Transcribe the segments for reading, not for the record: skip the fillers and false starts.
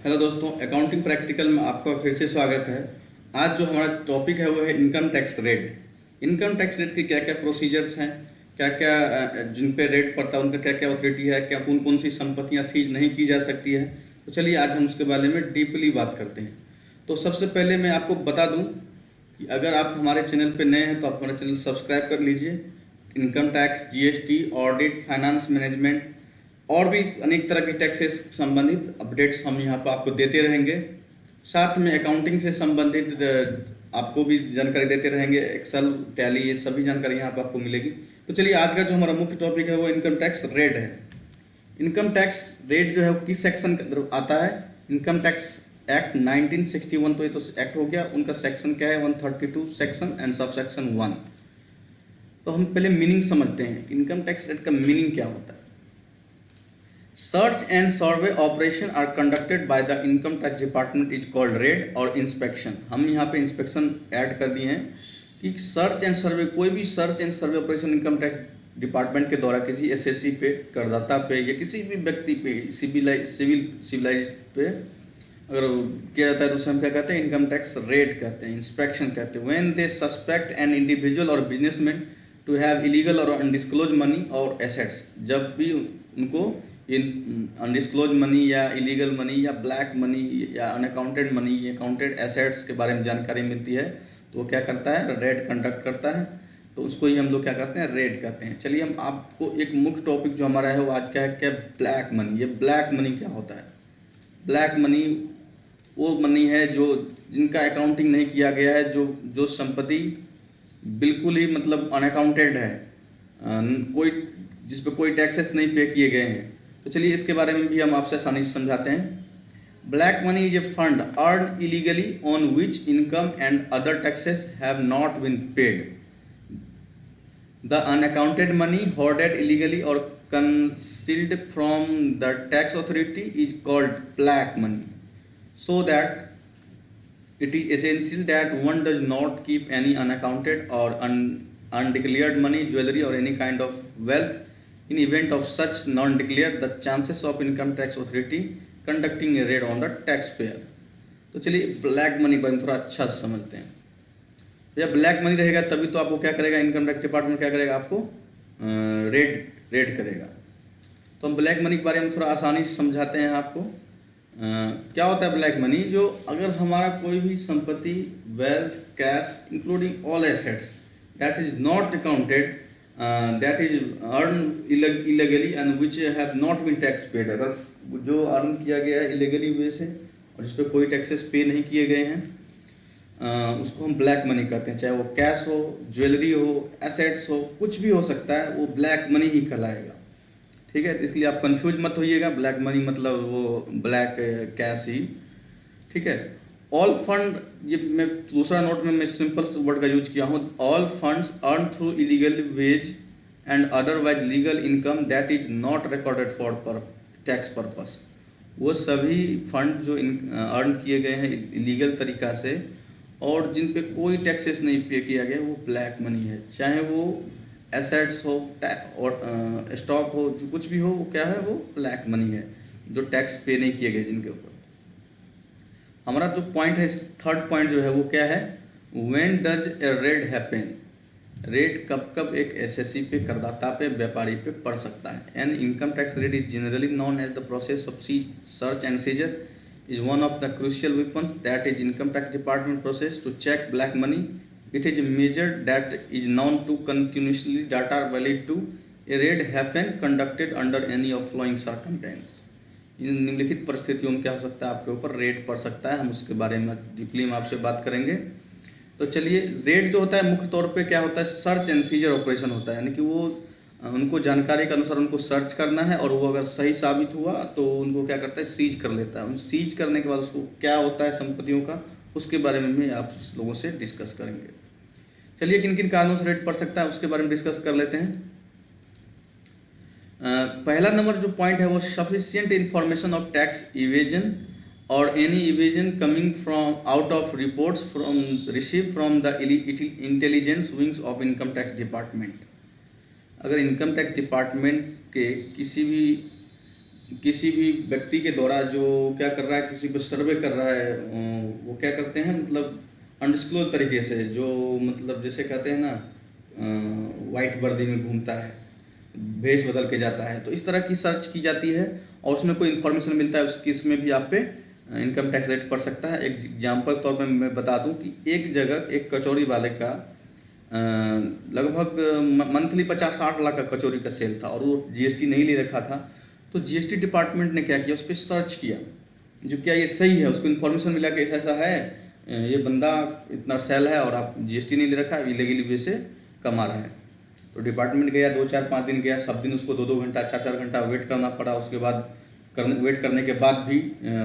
Hello दोस्तों, accounting practical में आपका फिर से स्वागत है। आज जो हमारा टॉपिक है वो है income tax rate. Income tax rate के क्या क्या प्रोसीजर्स हैं, क्या क्या जिन पे रेट पड़ता है उनका क्या क्या अथॉरिटी है, क्या कौन कौन सी संपत्तियां सीज नहीं की जा सकती है। तो चलिए आज हम उसके बारे में डीपली बात करते हैं। तो सबसे पहले मैं आपको बता दूं कि अगर आप हमारे चैनल पर नए हैं तो आप हमारा चैनल सब्सक्राइब कर लीजिए। Income tax, GST, audit, finance management और भी अनेक तरह की टैक्स से संबंधित अपडेट्स हम यहाँ पर आपको देते रहेंगे। साथ में अकाउंटिंग से संबंधित आपको भी जानकारी देते रहेंगे। एक्सेल, टैली, ये सभी जानकारी यहाँ पर आपको मिलेगी। तो चलिए आज का जो हमारा मुख्य टॉपिक है वो इनकम टैक्स रेट है। इनकम टैक्स रेट जो है वो किस सेक्शन के अंदर आता है? इनकम टैक्स एक्ट 1961, तो ये तो एक्ट हो गया। उनका सेक्शन क्या है? 132 सेक्शन एंड सब सेक्शन 1। तो हम पहले मीनिंग समझते हैं। इनकम टैक्स रेट का मीनिंग क्या होता है। Search and survey operation are conducted by the income tax department is called raid और इंस्पेक्शन। हम यहाँ पे इंस्पेक्शन ऐड कर दिए हैं कि सर्च एंड सर्वे, कोई भी search and survey operation income tax department के द्वारा किसी एसएससी पे, करदाता पे या किसी भी व्यक्ति पे, सिविलाइज पे अगर किया जाता है तो उसे हम क्या कहते हैं? इनकम टैक्स रेड कहते हैं, इंस्पेक्शन कहते हैं। When they suspect an individual और बिजनेसमैन टू हैव इलीगल और अनडिस्क्लोज मनी और एसेट्स, जब भी उनको अनडिस्क्लोज मनी या इलीगल मनी या ब्लैक मनी या अनअकाउंटेड मनी या अकाउंटेड एसेट्स के बारे में जानकारी मिलती है तो वो क्या करता है? रेड कंडक्ट करता है। तो उसको ही हम लोग क्या करते हैं? रेड कहते हैं। चलिए हम आपको एक मुख्य टॉपिक जो हमारा है वो आज क्या है? क्या ब्लैक मनी। ये ब्लैक मनी क्या होता है? ब्लैक मनी वो मनी है जो जिनका अकाउंटिंग नहीं किया गया है, जो संपत्ति बिल्कुल ही मतलब अनअकाउंटेड है, कोई जिस पे कोई टैक्सेस नहीं पे किए गए हैं। तो चलिए इसके बारे में भी हम आपसे आसानी से समझाते हैं। Black money is a fund earn illegally on which income and other taxes have not been paid. The unaccounted money hoarded illegally or concealed from the tax authority is called black money. So that it is essential that one does not keep any unaccounted or undeclared money, jewelry or any kind of wealth. In event of such non-declared, the chances of income tax authority conducting a raid on the taxpayer. तो चलिए black money पर थोड़ा अच्छा से समझते हैं। भैया black money रहेगा तभी तो आपको क्या करेगा? इनकम टैक्स डिपार्टमेंट क्या करेगा? आपको रेड करेगा। तो हम ब्लैक मनी के बारे में थोड़ा आसानी से समझाते हैं आपको। क्या होता है ब्लैक मनी? जो अगर हमारा कोई भी संपत्ति, wealth, cash including all assets that is not accounted, that is earn illegally and which have not been tax paid, अगर जो अर्न किया गया है इलीगली वे से और जिस पर कोई टैक्सेस पे नहीं किए गए हैं, उसको हम ब्लैक मनी कहते हैं। चाहे वो कैश हो, ज्वेलरी हो, एसेट्स हो, कुछ भी हो सकता है, वो ब्लैक मनी ही कहलाएगा। ठीक है, तो इसलिए आप कंफ्यूज मत होइएगा। ब्लैक मनी मतलब वो ब्लैक कैश ही। ठीक है। ऑल फंड, ये मैं दूसरा नोट में मैं सिंपल वर्ड का यूज किया हूँ। All funds earn through illegal ways and otherwise legal income that is not recorded for tax purpose. वो सभी फंड जो अर्न किए गए हैं इलीगल तरीका से और जिन पे कोई टैक्सेस नहीं पे किया गया, वो ब्लैक मनी है। चाहे वो एसेट्स हो और स्टॉक हो, जो कुछ भी हो, वो क्या है? वो ब्लैक मनी है जो टैक्स पे नहीं किए गए जिनके ऊपर। हमारा जो पॉइंट है, थर्ड पॉइंट जो है वो क्या है? When does a red happen. Red कब कब एक एसएससी पे, करदाता पे, व्यापारी पे पड़ सकता है। An income tax raid is generally known as the process of search and seizure is one of the crucial weapons that is income tax department process to check black money. It is a measure that is known to continuously data valid to a raid happen conducted under any of following circumstance. इन निम्नलिखित परिस्थितियों में क्या हो सकता है? आपके ऊपर red पड़ सकता है। हम उसके बारे में डीपली में आपसे बात करेंगे। तो चलिए, रेड जो होता है मुख्य तौर पे क्या होता है? सर्च एंड सीजर ऑपरेशन होता है, यानी कि वो उनको जानकारी के अनुसार उनको सर्च करना है और वो अगर सही साबित हुआ तो उनको क्या करता है? सीज कर लेता है। उन सीज करने के बाद उसको क्या होता है संपत्तियों का, उसके बारे में भी आप लोगों से डिस्कस करेंगे। चलिए किन किन कारणों से रेड पड़ सकता है उसके बारे में डिस्कस कर लेते हैं। पहला नंबर जो पॉइंट है वो sufficient information of tax evasion और any evasion coming from out of reports from receive from the intelligence wings of income tax department. अगर इनकम टैक्स डिपार्टमेंट के किसी भी किसी भी व्यक्ति के द्वारा जो क्या कर रहा है, किसी को सर्वे कर रहा है, वो क्या करते हैं मतलब अनडिस्क्लोज तरीके से, जो मतलब जैसे कहते हैं ना वाइट वर्दी में घूमता है, भेष बदल के जाता है, तो इस तरह की सर्च की जाती है और उसमें कोई इन्फॉर्मेशन मिलता है, उस केस में भी आप पे इनकम टैक्स रेट पड़ सकता है। एक एग्जाम्पल तौर पर मैं बता दूं कि एक जगह एक कचौरी वाले का लगभग मंथली 50-60 लाख का कचौरी का सेल था और वो जीएसटी नहीं ले रखा था। तो जीएसटी डिपार्टमेंट ने क्या किया, उस पर सर्च किया जो क्या ये सही है, उसको इन्फॉर्मेशन मिला कि ऐसा ऐसा है, ये बंदा इतना सेल है और आप जीएसटी नहीं ले रखा, इलीगली वे से कमा रहा है। तो डिपार्टमेंट गया, 2-4-5 दिन गया, सब दिन उसको 2-2 घंटा 4-4 घंटा वेट करना पड़ा। उसके बाद वेट करने के बाद भी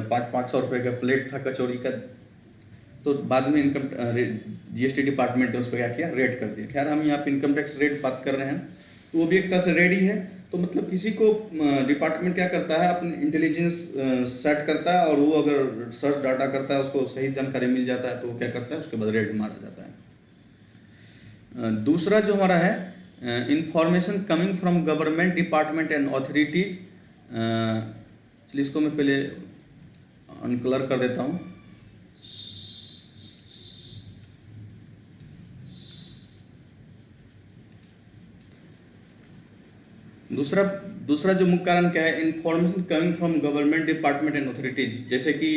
500 रुपये का प्लेट था कचौरी का। तो बाद में इनकम जीएसटी डिपार्टमेंट ने उस पर क्या किया, रेड कर दिया। खैर हम यहाँ पे इनकम टैक्स रेट बात कर रहे हैं, तो वो भी एक तरह से रेड ही है। तो मतलब किसी को डिपार्टमेंट क्या करता है, अपने इंटेलिजेंस सेट करता है और वो अगर सर्च डाटा करता है, उसको सही जानकारी मिल जाता है, तो वो क्या करता है, उसके बाद रेड मारा जाता है। दूसरा जो हमारा है information coming from government department and authorities. चलिए इसको मैं पहले अनकलर कर देता हूँ। दूसरा जो मुख्य कारण क्या है, information coming from government department and authorities. जैसे कि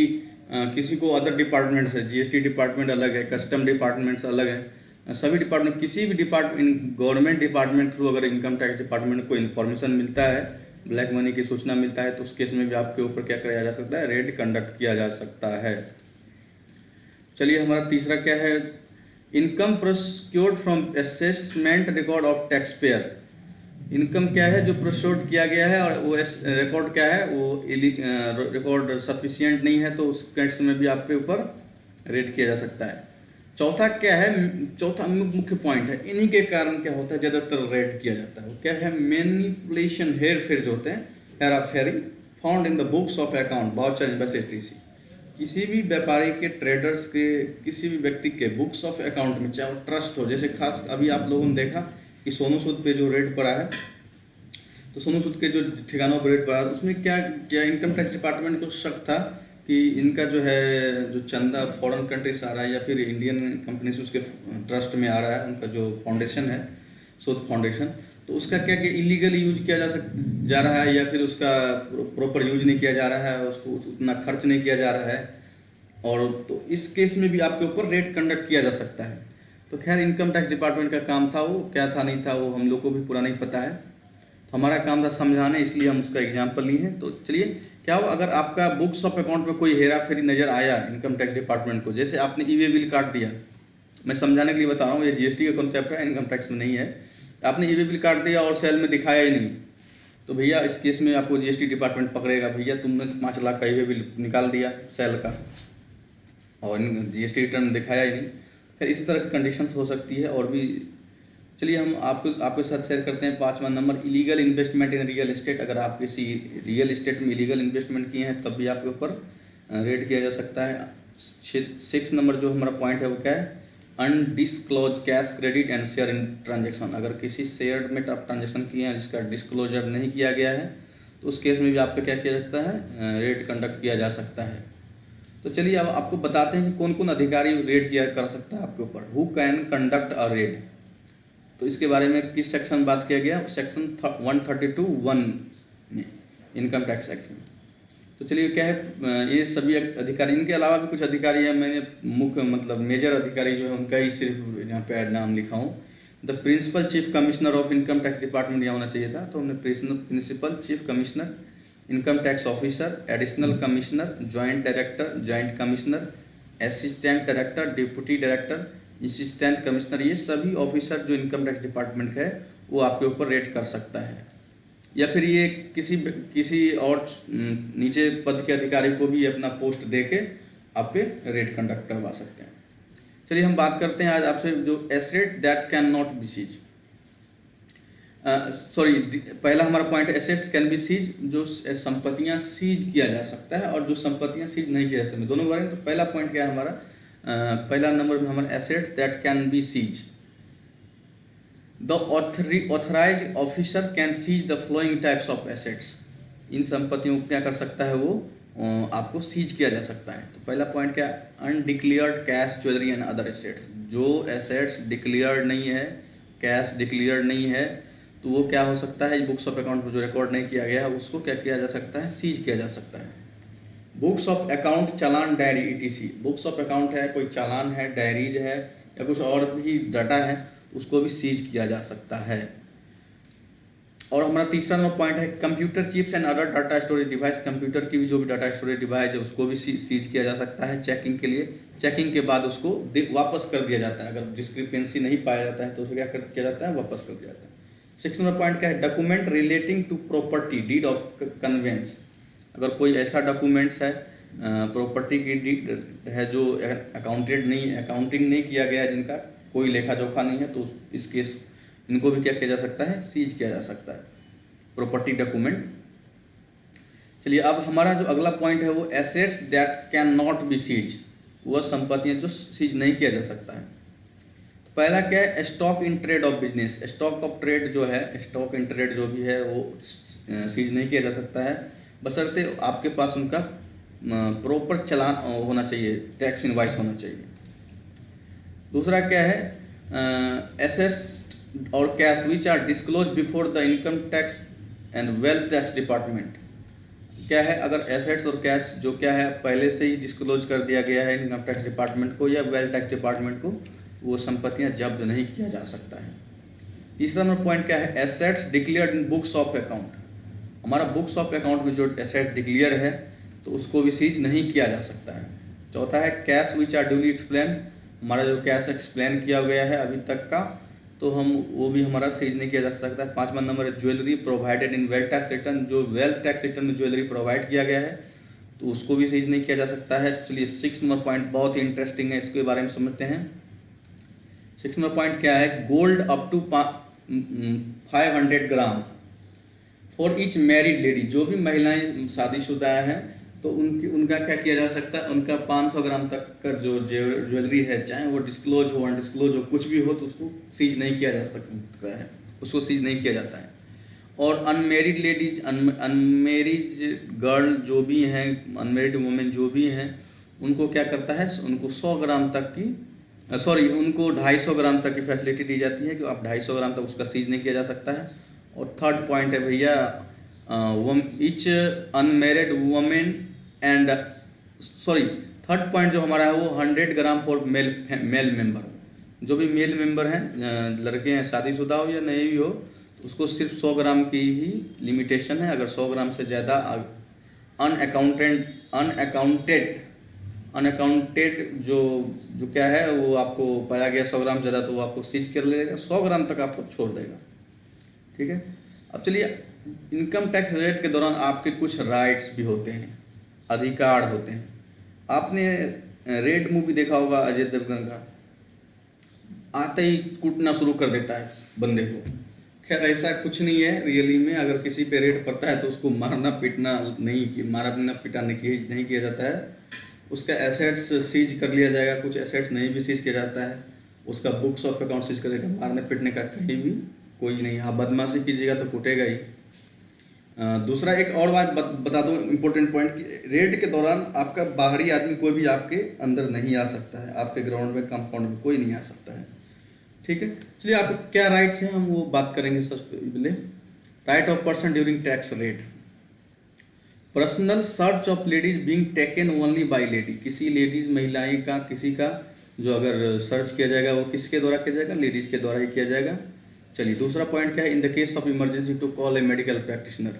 किसी को अदर डिपार्टमेंट से, जीएसटी डिपार्टमेंट अलग है, कस्टम डिपार्टमेंट्स अलग है, सभी डिपार्टमेंट, किसी भी डिपार्टमेंट गवर्नमेंट डिपार्टमेंट थ्रू अगर इनकम टैक्स डिपार्टमेंट को इन्फॉर्मेशन मिलता है, ब्लैक मनी की सूचना मिलता है, तो उस केस में भी आपके ऊपर क्या किया जा सकता है, रेड कंडक्ट किया जा सकता है। चलिए हमारा तीसरा क्या है, income procured from assessment record of tax payer. Income क्या है जो प्रोक्योर्ड किया गया है और वो रिकॉर्ड क्या है, वो रिकॉर्ड सफिशिएंट नहीं है, तो उस केस में भी आपके ऊपर रेड किया जा सकता है। चौथा क्या है, चौथा मुख्य पॉइंट है, इन्हीं के कारण क्या होता है ज़्यादातर रेड किया जाता है, वो क्या है, मैनिपुलेशन, हेर फेर जो होते हैं, हेरा फेरी found in the books of account, voucher invoice ETC. किसी भी व्यापारी के, ट्रेडर्स के, किसी भी व्यक्ति के बुक्स ऑफ अकाउंट में, चाहे वो ट्रस्ट हो, जैसे खास अभी आप लोगों ने देखा कि सोनू सूद पे जो रेड पड़ा है, तो सोनू सूद के जो ठिकानों पर रेड पड़ा है, उसमें क्या क्या इनकम टैक्स डिपार्टमेंट को शक था कि इनका जो है जो चंदा फॉरेन कंट्री से आ रहा है या फिर इंडियन कंपनी से उसके ट्रस्ट में आ रहा है, उनका जो फाउंडेशन है सूद फाउंडेशन, तो उसका क्या क्या इलीगल यूज किया जा रहा है या फिर उसका प्रॉपर यूज नहीं किया जा रहा है, उसको उतना खर्च नहीं किया जा रहा है, और तो इस केस में भी आपके ऊपर रेड कंडक्ट किया जा सकता है। तो खैर इनकम टैक्स डिपार्टमेंट का काम था, वो क्या था नहीं था वो हम लोग को भी पूरा नहीं पता है, तो हमारा काम था समझाने, इसलिए हम उसका एग्जाम्पल लिए हैं। तो चलिए क्या हो, अगर आपका बुक्स ऑफ अकाउंट में कोई हेरा फेरी नज़र आया इनकम टैक्स डिपार्टमेंट को, जैसे आपने ई वे बिल काट दिया, मैं समझाने के लिए बता रहा हूँ, ये जीएसटी का कॉन्सेप्ट है, इनकम टैक्स में नहीं है, आपने ई वे बिल काट दिया और सेल में दिखाया ही नहीं, तो भैया इस केस में आपको जीएसटी डिपार्टमेंट पकड़ेगा, भैया तुमने 5 लाख का ई वे बिल निकाल दिया सेल का और जीएसटी रिटर्न दिखाया ही नहीं। फिर इसी तरह की कंडीशंस हो सकती है और भी। चलिए हम आपके साथ शेयर करते हैं 5वां number, illegal investment in real estate. अगर आप किसी रियल एस्टेट में इलीगल इन्वेस्टमेंट किए हैं तब भी आपके ऊपर रेड किया जा सकता है। 6 नंबर जो हमारा पॉइंट है वो क्या है, undisclosed cash credit and share in transaction. अगर किसी शेयर में आप ट्रांजेक्शन किए हैं जिसका डिस्क्लोजर नहीं किया गया है, तो उस केस में भी आप पे क्या किया जाता है, रेड कंडक्ट किया जा सकता है। तो चलिए अब आपको बताते हैं कि कौन कौन अधिकारी रेड किया कर सकता है आपके ऊपर, who can conduct a red. तो इसके बारे में किस सेक्शन में बात किया गया, सेक्शन 132(1) में इनकम टैक्स एक्ट में। तो चलिए क्या है, ये सभी अधिकारी, इनके अलावा भी कुछ अधिकारी हैं, मैंने मुख्य मतलब मेजर अधिकारी जो है उनका ही सिर्फ यहाँ पे नाम लिखा हूँ। The principal chief commissioner of income tax department यहाँ होना चाहिए था, तो हमने principal chief commissioner, income tax officer, additional commissioner, joint director, joint commissioner, assistant director, deputy director, assistant commissioner, ये सभी ऑफिसर जो इनकम टैक्स डिपार्टमेंट है वो आपके ऊपर रेड कर सकता है। या फिर ये किसी और नीचे पद के अधिकारी को भी अपना पोस्ट दे के आप पे रेड कंडक्ट करवा सकते हैं। चलिए हम बात करते हैं आज आपसे जो asset that can not be seize. पहला हमारा पॉइंट है एसेट्स कैन बी सीज, जो संपत्तियां सीज किया जा सकता है और जो संपत्तियां सीज नहीं किया जा सकती, दोनों के बारे में। तो पहला पॉइंट क्या है हमारा, पहला नंबर में हमारा assets that can be seize. The authorised officer can seize the following types of assets. इन संपत्तियों को क्या कर सकता है, वो आपको सीज किया जा सकता है। तो पहला पॉइंट क्या, undeclared cash, jewellery and other assets. जो एसेट्स डिक्लेयर्ड नहीं है, कैश डिक्लेयर्ड नहीं है, तो वो क्या हो सकता है, बुक्स ऑफ अकाउंट में जो रिकॉर्ड नहीं किया गया है उसको क्या किया जा सकता है, सीज किया जा सकता है। Books of account, challan, diary, etc. Books of account है, कोई चालान है, डायरीज है या कुछ और भी डाटा है, उसको भी सीज किया जा सकता है। और हमारा तीसरा नंबर पॉइंट है computer chips and other data storage device. Computer की भी जो भी डाटा स्टोरेज डिवाइस है उसको भी सीज किया जा सकता है चेकिंग के लिए। चेकिंग के बाद उसको वापस कर दिया जाता है। अगर डिस्क्रिपेंसी नहीं पाया जाता है तो उसे क्या किया जाता है, वापस कर दिया जाता है। 6 नंबर पॉइंट क्या है, document relating to property, deed of conveyance. अगर कोई ऐसा डॉक्यूमेंट्स है, प्रॉपर्टी की डीड है जो अकाउंटिंग नहीं किया गया है, जिनका कोई लेखा जोखा नहीं है, तो इस केस इनको भी क्या किया जा सकता है, सीज किया जा सकता है, प्रॉपर्टी डॉक्यूमेंट। चलिए अब हमारा जो अगला पॉइंट है वो assets that can not be seize, वह संपत्तियां जो सीज नहीं किया जा सकता है। तो पहला क्या है, stock in trade off business. Stock of trade जो है, स्टॉक इन ट्रेड जो भी है वो सीज नहीं किया जा सकता है, बशर्ते आपके पास उनका प्रॉपर चालान होना चाहिए, टैक्स इनवाइस होना चाहिए। दूसरा क्या है, एसेट्स और cash which are disclose before the income tax and wealth tax department. क्या है, अगर एसेट्स और कैश जो क्या है पहले से ही डिस्क्लोज कर दिया गया है इनकम टैक्स डिपार्टमेंट को या वेल्थ टैक्स डिपार्टमेंट को, वो संपत्तियां जब्त नहीं किया जा सकता है। तीसरा नंबर पॉइंट क्या है, assets declared in books of account. हमारा बुक्स ऑफ अकाउंट में जो एसेट डिक्लेयर है तो उसको भी सीज नहीं किया जा सकता है। चौथा है cash which are duly explain. हमारा जो कैश एक्सप्लेन किया गया है अभी तक का, तो हम वो भी हमारा सीज नहीं किया जा सकता है। 5वां नंबर है jewellery provided in wealth tax return. जो वेल्थ टैक्स रिटर्न में ज्वेलरी प्रोवाइड किया गया है तो उसको भी सीज नहीं किया जा सकता है। चलिए 6 नंबर पॉइंट बहुत ही इंटरेस्टिंग है, इसके बारे में समझते हैं। 6 नंबर पॉइंट क्या है, gold up to 500 gram for each married lady. जो भी महिलाएं शादीशुदा हैं तो उनका क्या किया जा सकता है, उनका 500 ग्राम तक का जो ज्वेलरी है, चाहे वो डिस्क्लोज हो अनडिस्क्लोज हो कुछ भी हो, तो उसको सीज नहीं किया जा सकता है, उसको सीज नहीं किया जाता है। और अनमेरिड लेडीज, अनमेरिड गर्ल जो भी हैं, अनमेरिड वुमेन जो भी हैं, उनको क्या करता है, उनको 100 ग्राम तक की उनको 250 ग्राम तक की फैसिलिटी दी जाती है कि आप 250 ग्राम तक उसका सीज नहीं किया जा सकता है। और थर्ड पॉइंट है भैया, each unmarried women and third point जो हमारा है वो 100 ग्राम फॉर मेल मेंबर। जो भी मेल मेंबर हैं, लड़के हैं, शादीशुदा हो या नहीं भी हो, तो उसको सिर्फ 100 ग्राम की ही लिमिटेशन है। अगर 100 ग्राम से ज़्यादा अनअकाउंटेड जो क्या है वो आपको पाया गया 100 ग्राम ज़्यादा, तो वो आपको सीज कर लेगा, 100 ग्राम तक आपको छोड़ देगा। ठीक है। अब चलिए, इनकम टैक्स रेट के दौरान आपके कुछ राइट्स भी होते हैं, अधिकार होते हैं। आपने रेड मूवी देखा होगा अजय देवगन का, आते ही कूटना शुरू कर देता है बंदे को। खैर ऐसा कुछ नहीं है रियली में। अगर किसी पे रेड पड़ता है तो उसको मारना पीटना नहीं किया जाता है। उसका एसेट्स सीज कर लिया जाएगा, कुछ एसेट्स नहीं भी सीज किया जाता है, उसका बुक्स ऑफ अकाउंट सीज करेगा। मारने पीटने का कहीं भी कोई नहीं। हाँ, बदमाशी कीजिएगा तो कूटेगा ही। दूसरा एक और बात बता दूं, इम्पोर्टेंट पॉइंट, कि रेड के दौरान आपका बाहरी आदमी कोई भी आपके अंदर नहीं आ सकता है, आपके ग्राउंड में कंपाउंड में कोई नहीं आ सकता है। ठीक है। चलिए, आपको क्या राइट्स हैं हम वो बात करेंगे। सबसे पहले right of person during tax raid. Personal search of ladies being taken only by lady. किसी लेडीज, महिलाएं का, किसी का जो अगर सर्च किया जाएगा वो किसके द्वारा किया जाएगा, लेडीज के द्वारा ही किया जाएगा। चलिए, दूसरा पॉइंट क्या है, in the case of emergency to call a medical practitioner.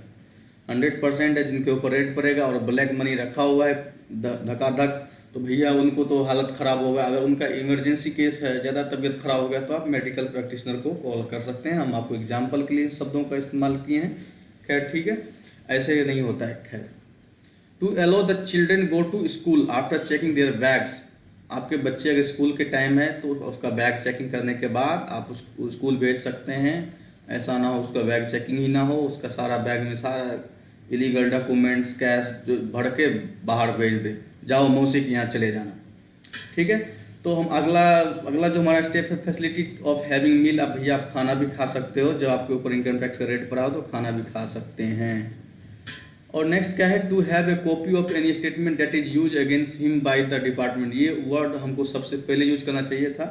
100% है जिनके ऊपर रेट पड़ेगा और ब्लैक मनी रखा हुआ है धकाधक, तो भैया उनको तो हालत ख़राब होगा। अगर उनका इमरजेंसी केस है, ज़्यादा तबीयत खराब हो गया, तो आप मेडिकल प्रैक्टिशनर को कॉल कर सकते हैं। हम आपको एग्जाम्पल के लिए शब्दों का इस्तेमाल किए हैं। खैर ठीक है, ऐसे नहीं होता है। खैर, to allow the children go to school after checking their bags. आपके बच्चे अगर स्कूल के टाइम है तो उसका बैग चेकिंग करने के बाद आप उसको स्कूल भेज सकते हैं। ऐसा ना हो उसका बैग चेकिंग ही ना हो, उसका सारा बैग में सारा इलीगल डॉक्यूमेंट्स, कैश जो भर के बाहर भेज दे, जाओ मौसी के यहाँ चले जाना। ठीक है। तो हम अगला जो हमारा स्टेप है, फैसिलिटी ऑफ हैविंग मील। अब भैया आप खाना भी खा सकते हो, जब आपके ऊपर इनकम टैक्स का रेट पड़ा हो तो खाना भी खा सकते हैं। और नेक्स्ट क्या है, to have a copy of any statement that is use against him by the department. ये वर्ड हमको सबसे पहले यूज करना चाहिए था।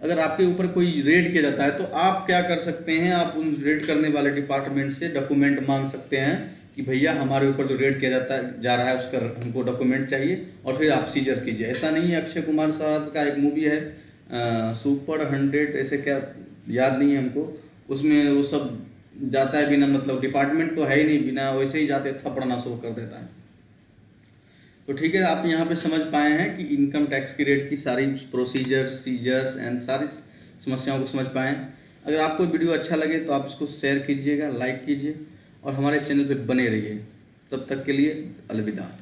अगर आपके ऊपर कोई रेड किया जाता है तो आप क्या कर सकते हैं, आप उन रेड करने वाले डिपार्टमेंट से डॉक्यूमेंट मांग सकते हैं कि भैया हमारे ऊपर जो रेड किया जा रहा है उसका हमको डॉक्यूमेंट चाहिए, और फिर आप सीजर कीजिए। ऐसा नहीं है, अक्षय कुमार साहब का एक मूवी है सुपर 100 ऐसे क्या याद नहीं है हमको, उसमें वो सब जाता है बिना मतलब, डिपार्टमेंट तो है ही नहीं, बिना वैसे ही जाते थपड़ना शुरू कर देता है। तो ठीक है, आप यहाँ पे समझ पाए हैं कि इनकम टैक्स की रेट की सारी प्रोसीजर, सीजर्स एंड सारी समस्याओं को समझ पाए हैं। अगर आपको वीडियो अच्छा लगे तो आप इसको शेयर कीजिएगा, लाइक कीजिए और हमारे चैनल पे बने रहिए। तब तक के लिए अलविदा।